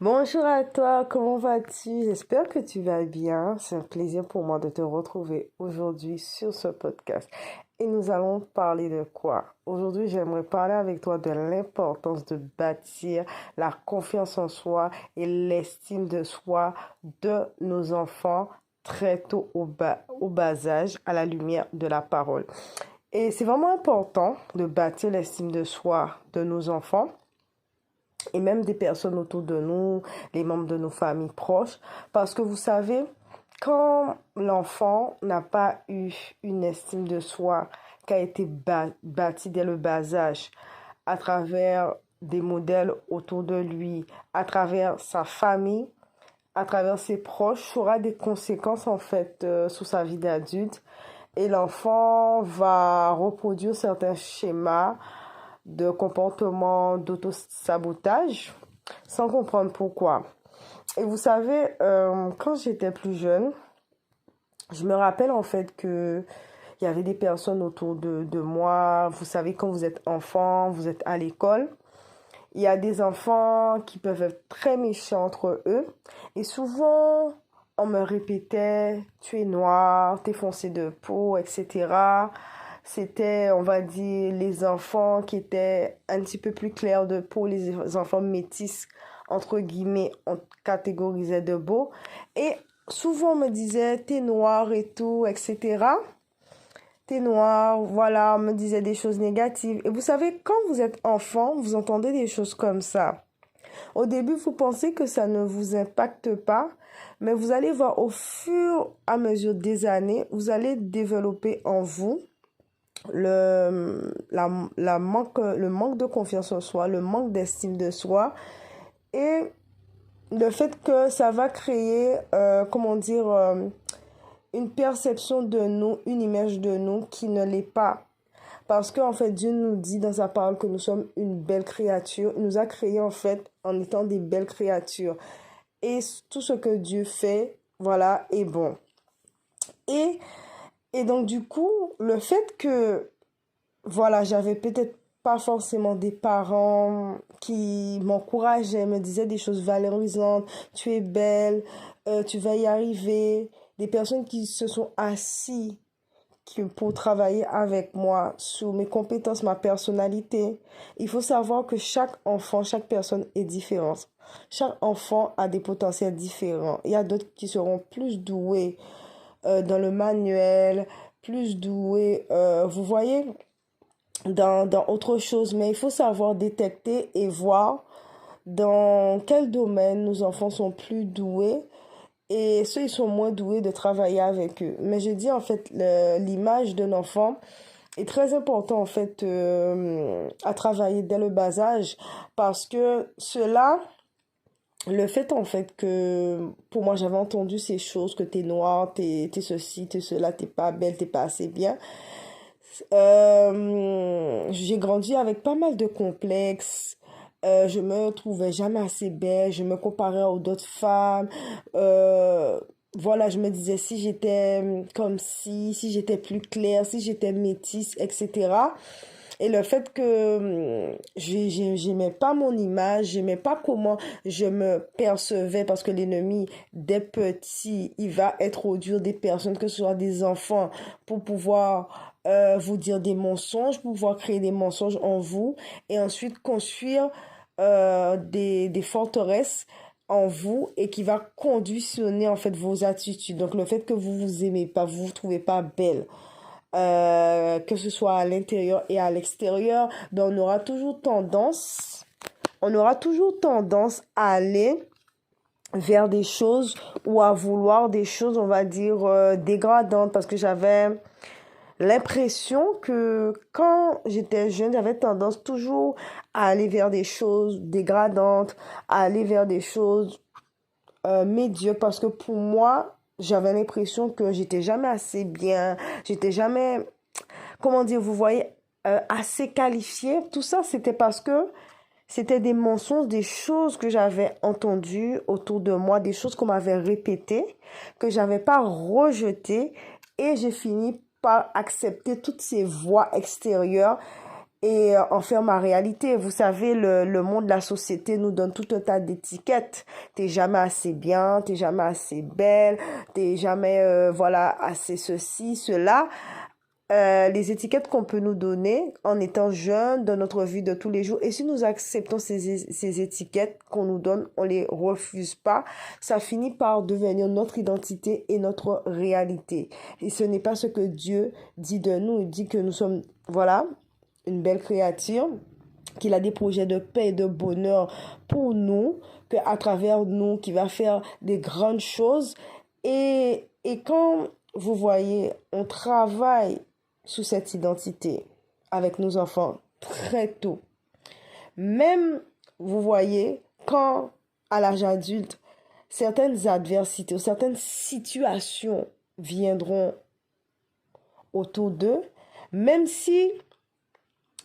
Bonjour à toi, comment vas-tu? J'espère que tu vas bien. C'est un plaisir pour moi de te retrouver aujourd'hui sur ce podcast. Et nous allons parler de quoi? Aujourd'hui, j'aimerais parler avec toi de l'importance de bâtir la confiance en soi et l'estime de soi de nos enfants très tôt au bas âge à la lumière de la parole. Et c'est vraiment important de bâtir l'estime de soi de nos enfants et même des personnes autour de nous, les membres de nos familles proches. Parce que vous savez, quand l'enfant n'a pas eu une estime de soi qui a été bâtie dès le bas âge, à travers des modèles autour de lui, à travers sa famille, à travers ses proches, ça aura des conséquences en fait sur sa vie d'adulte. Et l'enfant va reproduire certains schémas de comportement d'auto-sabotage sans comprendre pourquoi. Et vous savez, quand j'étais plus jeune, je me rappelle en fait que il y avait des personnes autour de moi. Vous savez, quand vous êtes enfant, vous êtes à l'école, il y a des enfants qui peuvent être très méchants entre eux. Et souvent, on me répétait, tu es noir, tu es foncé de peau, etc. C'était, on va dire, les enfants qui étaient un petit peu plus clairs de peau, les enfants métis, entre guillemets, on catégorisait de beaux. Et souvent, on me disait, t'es noir et tout, etc. T'es noir, voilà, on me disait des choses négatives. Et vous savez, quand vous êtes enfant, vous entendez des choses comme ça. Au début, vous pensez que ça ne vous impacte pas, mais vous allez voir au fur et à mesure des années, vous allez développer en vous le manque de confiance en soi, le manque d'estime de soi et le fait que ça va créer, une perception de nous, une image de nous qui ne l'est pas. Parce qu'en fait, Dieu nous dit dans sa parole que nous sommes une belle créature. Il nous a créés en fait en étant des belles créatures. Et tout ce que Dieu fait, voilà, est bon. Et, et donc du coup, le fait que voilà, j'avais peut-être pas forcément des parents qui m'encourageaient, me disaient des choses valorisantes. Tu es belle, tu vas y arriver. Des personnes qui se sont assis pour travailler avec moi sur mes compétences, ma personnalité. Il faut savoir que chaque enfant, chaque personne est différente. Chaque enfant a des potentiels différents. Il y a d'autres qui seront plus doués dans le manuel, plus doués, vous voyez, dans autre chose, mais il faut savoir détecter et voir dans quel domaine nos enfants sont plus doués et ceux ils sont moins doués de travailler avec eux. Mais je dis en fait l'image d'un enfant est très important en fait à travailler dès le bas âge parce que cela le fait en fait que pour moi j'avais entendu ces choses que t'es noir, t'es ceci, t'es cela, t'es pas belle, t'es pas assez bien. J'ai grandi avec pas mal de complexes. Je me trouvais jamais assez belle. Je me comparais aux d'autres femmes. Voilà, je me disais si j'étais comme si j'étais plus claire, si j'étais métisse, etc. Et le fait que j'aimais pas mon image, j'aimais pas comment je me percevais parce que l'ennemi, dès petit, il va introduire des personnes, que ce soit des enfants, pour pouvoir vous dire des mensonges, pour pouvoir créer des mensonges en vous et ensuite construire des forteresses en vous et qui va conditionner en fait vos attitudes. Donc le fait que vous vous aimez pas, vous vous trouvez pas belle, que ce soit à l'intérieur et à l'extérieur, ben on aura toujours tendance à aller vers des choses ou à vouloir des choses, on va dire, dégradantes parce que j'avais l'impression que quand j'étais jeune, j'avais tendance toujours à aller vers des choses dégradantes, à aller vers des choses médiocres parce que pour moi, j'avais l'impression que j'étais jamais assez bien, j'étais jamais, comment dire, vous voyez, assez qualifiée. Tout ça, c'était parce que c'était des mensonges, des choses que j'avais entendues autour de moi, des choses qu'on m'avait répétées, que j'avais pas rejetées et j'ai fini par accepter toutes ces voix extérieures et en faire ma réalité. Vous savez, le monde, la société nous donne tout un tas d'étiquettes. T'es jamais assez bien, t'es jamais assez belle, t'es jamais, voilà, assez ceci, cela. Les étiquettes qu'on peut nous donner en étant jeune dans notre vie de tous les jours. Et si nous acceptons ces étiquettes qu'on nous donne, on les refuse pas, ça finit par devenir notre identité et notre réalité. Et ce n'est pas ce que Dieu dit de nous. Il dit que nous sommes, voilà, une belle créature, qu'il a des projets de paix et de bonheur pour nous, qu'à travers nous, qu'il va faire des grandes choses. Et quand vous voyez, on travaille sous cette identité avec nos enfants très tôt. Même, vous voyez, quand à l'âge adulte, certaines adversités ou certaines situations viendront autour d'eux, même si,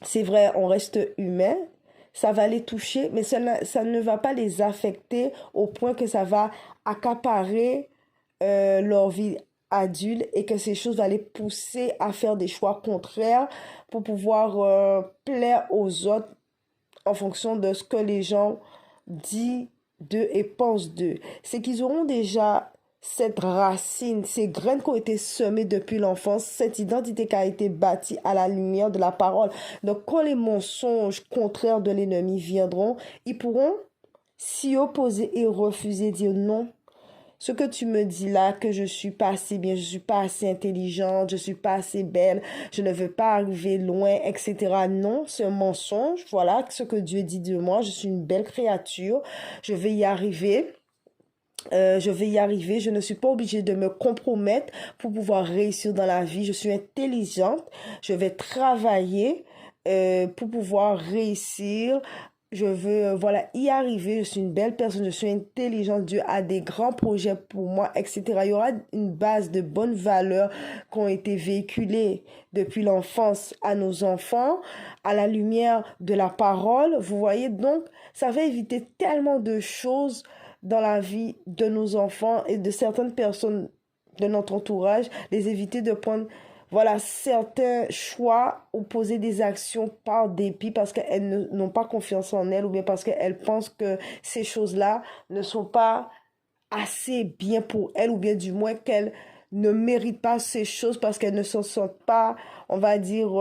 c'est vrai, on reste humain, ça va les toucher, mais ça ne va pas les affecter au point que ça va accaparer leur vie adulte et que ces choses vont les pousser à faire des choix contraires pour pouvoir plaire aux autres en fonction de ce que les gens disent d'eux et pensent d'eux. C'est qu'ils auront déjà cette racine, ces graines qui ont été semées depuis l'enfance, cette identité qui a été bâtie à la lumière de la parole. Donc quand les mensonges contraires de l'ennemi viendront, ils pourront s'y opposer et refuser, dire non. Ce que tu me dis là, que je suis pas assez bien, je suis pas assez intelligente, je suis pas assez belle, je ne veux pas arriver loin, etc. Non, c'est un mensonge. Voilà ce que Dieu dit de moi. Je suis une belle créature. Je vais y arriver. Je ne suis pas obligée de me compromettre pour pouvoir réussir dans la vie. Je suis intelligente. Je vais travailler pour pouvoir réussir. Je veux, voilà, y arriver. Je suis une belle personne. Je suis intelligente. Dieu a des grands projets pour moi, etc. Il y aura une base de bonnes valeurs qui ont été véhiculées depuis l'enfance à nos enfants, à la lumière de la parole. Vous voyez, donc, ça va éviter tellement de choses dans la vie de nos enfants et de certaines personnes de notre entourage, les éviter de prendre, voilà, certains choix ou poser des actions par dépit parce qu'elles n'ont pas confiance en elles ou bien parce qu'elles pensent que ces choses-là ne sont pas assez bien pour elles ou bien du moins qu'elles ne méritent pas ces choses parce qu'elles ne se sentent pas, on va dire,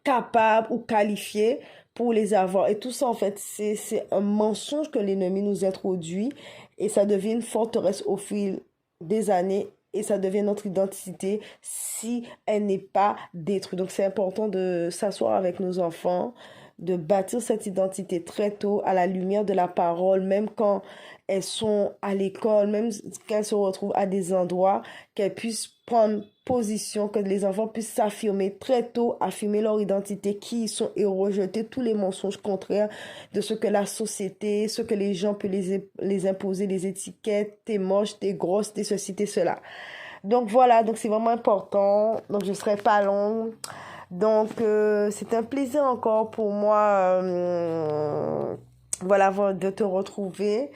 capables ou qualifiés pour les avoir. Et tout ça, en fait, c'est un mensonge que l'ennemi nous introduit et ça devient une forteresse au fil des années et ça devient notre identité si elle n'est pas détruite. Donc, c'est important de s'asseoir avec nos enfants, de bâtir cette identité très tôt à la lumière de la parole, même quand elles sont à l'école, même quand elles se retrouvent à des endroits, qu'elles puissent prendre position, que les enfants puissent s'affirmer très tôt, affirmer leur identité, qui ils sont et rejeter tous les mensonges contraires de ce que la société, ce que les gens peuvent les imposer, les étiquettes, t'es moche, t'es grosse, t'es ceci, t'es cela. Donc voilà, donc c'est vraiment important. Donc je ne serai pas longue. Donc c'est un plaisir encore pour moi voilà, de te retrouver.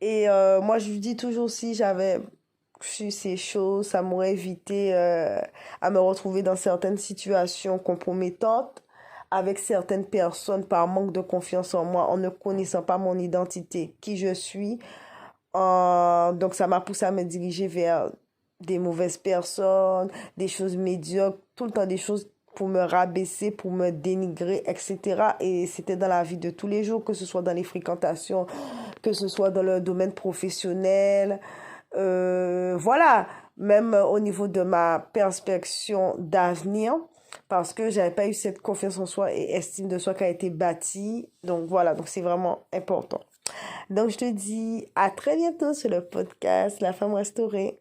Et moi je lui dis toujours si j'avais su ces choses, ça m'aurait évité à me retrouver dans certaines situations compromettantes avec certaines personnes par manque de confiance en moi, en ne connaissant pas mon identité, qui je suis. Donc ça m'a poussé à me diriger vers des mauvaises personnes, des choses médiocres, tout le temps des choses pour me rabaisser, pour me dénigrer, etc. Et c'était dans la vie de tous les jours, que ce soit dans les fréquentations, que ce soit dans le domaine professionnel. Voilà, même au niveau de ma perspection d'avenir, parce que j'avais pas eu cette confiance en soi et estime de soi qui a été bâtie. Donc voilà, donc c'est vraiment important. Donc je te dis à très bientôt sur le podcast La Femme Restaurée.